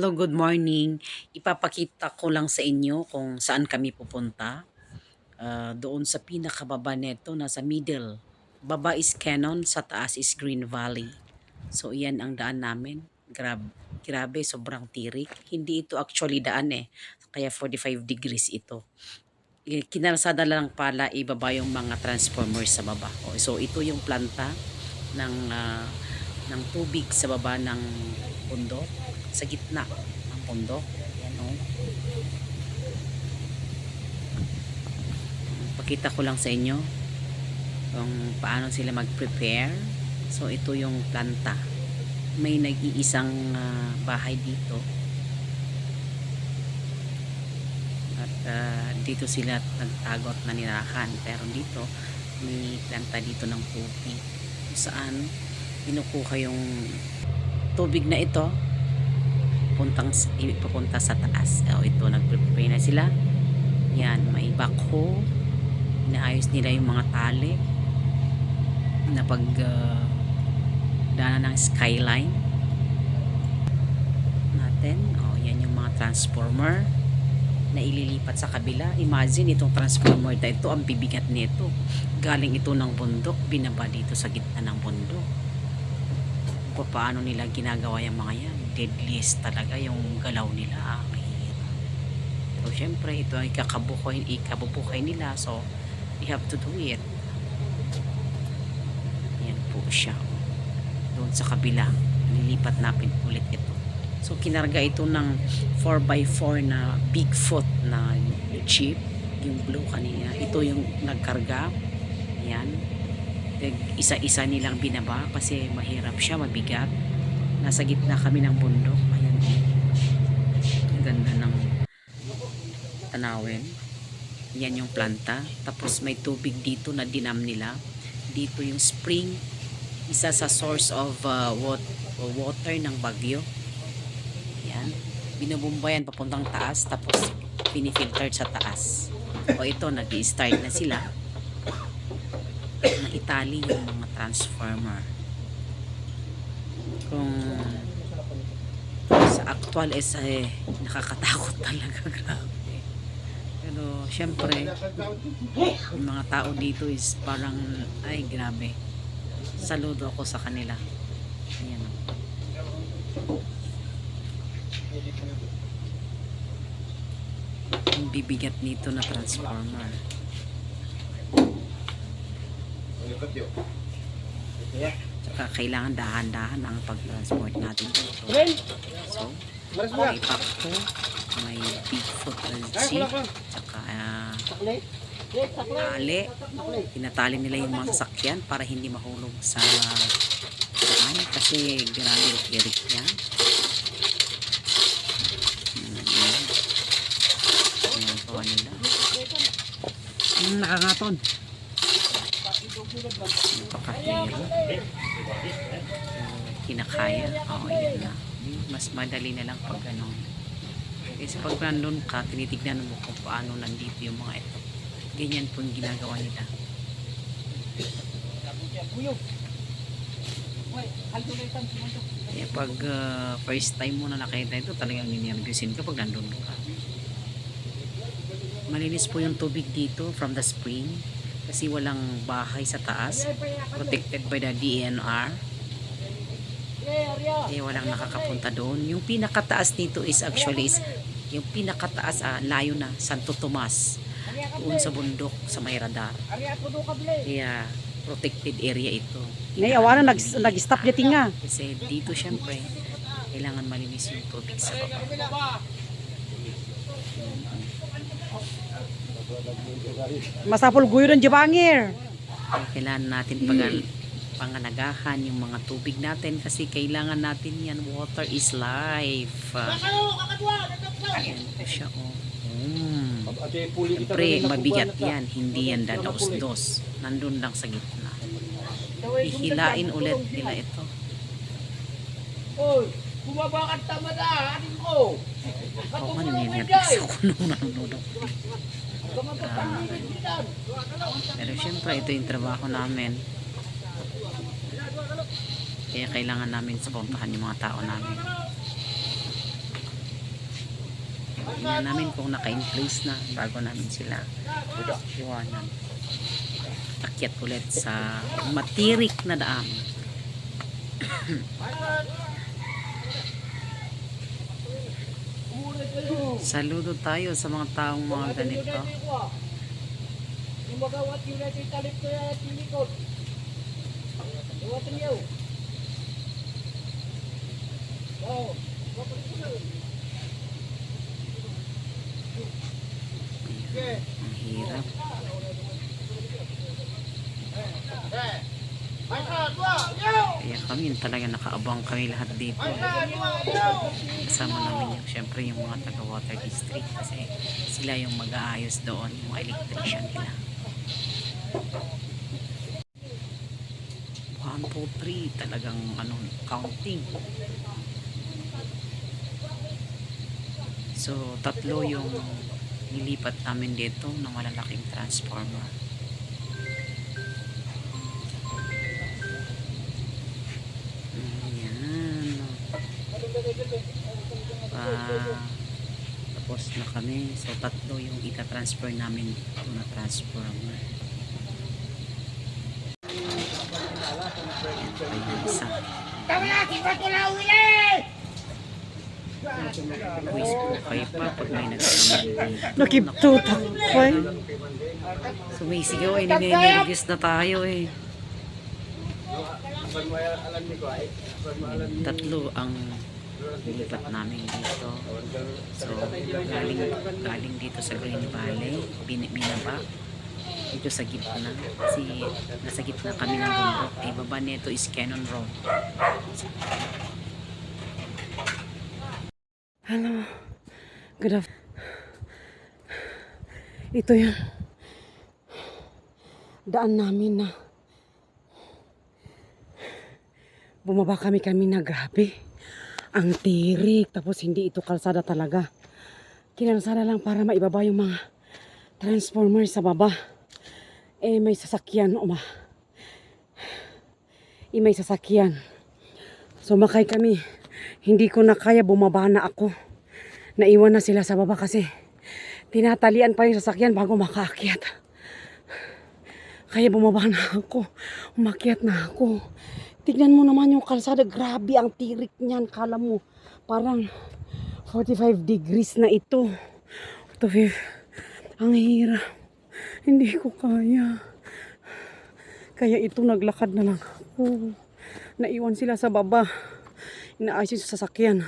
Hello, good morning. Ipapakita ko lang sa inyo kung saan kami pupunta. Doon sa pinakababa neto, nasa middle. Baba is Cannon, sa taas is Green Valley. So, iyan ang daan namin. Grabe, sobrang tirik. Hindi ito actually daan eh. Kaya 45 degrees ito. Kinalsada lang pala ibaba yung mga transformers sa baba. So, ito yung planta ng tubig sa baba ng bundok, sa gitna ng bundok. Yan oh. Pakita ko lang sa inyo kung paano sila mag-prepare. So ito yung planta. May nag-iisang bahay dito. At dito sila nagtago at nanirahan. Pero dito may planta dito ng tubig. Kung saan kinukuha yung tubig na ito papunta sa taas. Ito, nag-prepare na sila. Yan, may backhoe. Inaayos nila yung mga tali na daanan ng skyline natin. Yan yung mga transformer na ililipat sa kabila. Imagine itong transformer na ito, ang bibigat nito. Galing ito ng bundok, binaba dito sa gitna ng bundok. Paano nila ginagawa yung mga yan? Deadliest talaga yung galaw nila. So, syempre, ito ay ikabubuhay nila. So, you have to do it. Yan po siya. Doon sa kabila, nilipat natin ulit ito. So, kinarga ito ng 4x4 na Bigfoot na jeep. Yung blue kanina. Ito yung nagkarga. Yan. Isa-isa nilang binaba kasi mahirap siya, mabigat. Nasa gitna kami ng bundok. Ayan. Ang ganda ng tanawin. Yan yung planta. Tapos may tubig dito na dinam nila. Dito yung spring. Isa sa source of water ng Bagyo. Yan. Binubumbayan papuntang taas. Tapos pinifilter sa taas. Ito, nag-i-start na sila. Na itali yung mga transformer. Kung sa actual nakakatakot talaga, grabe. Pero syempre yung mga tao dito is parang ay grabe, saludo ako sa kanila. Ayan ang bibigat nito na transformer. Tsaka kailangan dahan-dahan ang pag-transport natin dito. So, may pakto, may Bigfoot jeep, tsaka tali. Tinatali nila yung mga sasakyan para hindi mahulog sa daan kasi grabe yung tirik niya. Ayan po nila. Nakangaton. Napakahirap. Kinakaya. Yan na. Mas madali na lang pag ano. Kasi pag nandun ka, tinitignan mo kung paano nandito yung mga ito. Ganyan po yung ginagawa nila. Kaya pag first time mo na nakita ito, talagang ninervyusin ka pag nandun ka. Malinis po yung tubig dito from the spring. Kasi walang bahay sa taas, protected by the DNR. Walang nakakapunta doon. Yung pinakataas nito is actually yung pinakataas layo na, Santo Tomas, doon sa bundok sa may radar. Kaya protected area ito. Awana nag-stop dyan tinga. Kasi dito syempre kailangan malinis yung tubig sa baba. Masapol guyo ng Jabangir. Kailangan natin panganagahan yung mga tubig natin kasi kailangan natin yan. Water is life. Ayan po siya. Siyempre mabigat yan, hindi yan dadaos-dos. Nandun lang sa gitna. Hihilain ulit nila ito. Oy, bumaba ka tama na, anin ko. Ninervyos ako nung nanonood. Pero syempre ito yung trabaho namin. Kaya kailangan namin suportahan yung mga tao namin. Tingnan namin kung naka-in-place na bago namin sila iwanan. Akyat ulit sa matirik na daan. Saludo tayo sa mga taong mga ganito. Yung magawat yun na yung talip ko yung tinikot. Iwatan niyo. Oo. Ang hirap. Kaya kami talaga nakaabang kami lahat dito. Kasama namin yung syempre yung mga taga water district kasi sila yung mag-aayos doon, yung mga electrician nila. 1, 2, 3 talagang counting. So tatlo yung nilipat namin dito ng malalaking transformer. Ayan. Tapos na kami. So tatlo yung ita-transfer namin dito na transformer. Ayan pa yung isa. Quiz po kayo pa pag may nagsasabi dito. Nakiptutak pa eh. Sumisigaw ay nire-reviews na tayo eh. Tatlo ang nilipat namin dito. So galing dito sa Green Valley, binaba dito sa gitna kasi nasa gitna kami ng bundok. Ay baba nito is Cannon Road. Hello. Good afternoon. Ito yung daan namin na bumaba kami na grabe. Ang tirik. Tapos hindi ito kalsada talaga. Kinalsada lang para maibaba yung mga transformer sa baba. Eh may sasakyan. May sasakyan. Sumakay kami. Hindi ko na kaya, bumaba na ako. Naiwan na sila sa baba kasi tinatalian pa yung sasakyan bago makaakyat. Kaya bumaba na ako. Umakyat na ako. Tignan mo naman yung kalsada. Grabe ang tirik niyan. Kala mo parang 45 degrees na ito. Ang hirap. Hindi ko kaya. Kaya ito naglakad na lang ako. Naiwan sila sa baba. Inaayos yung sasakyan.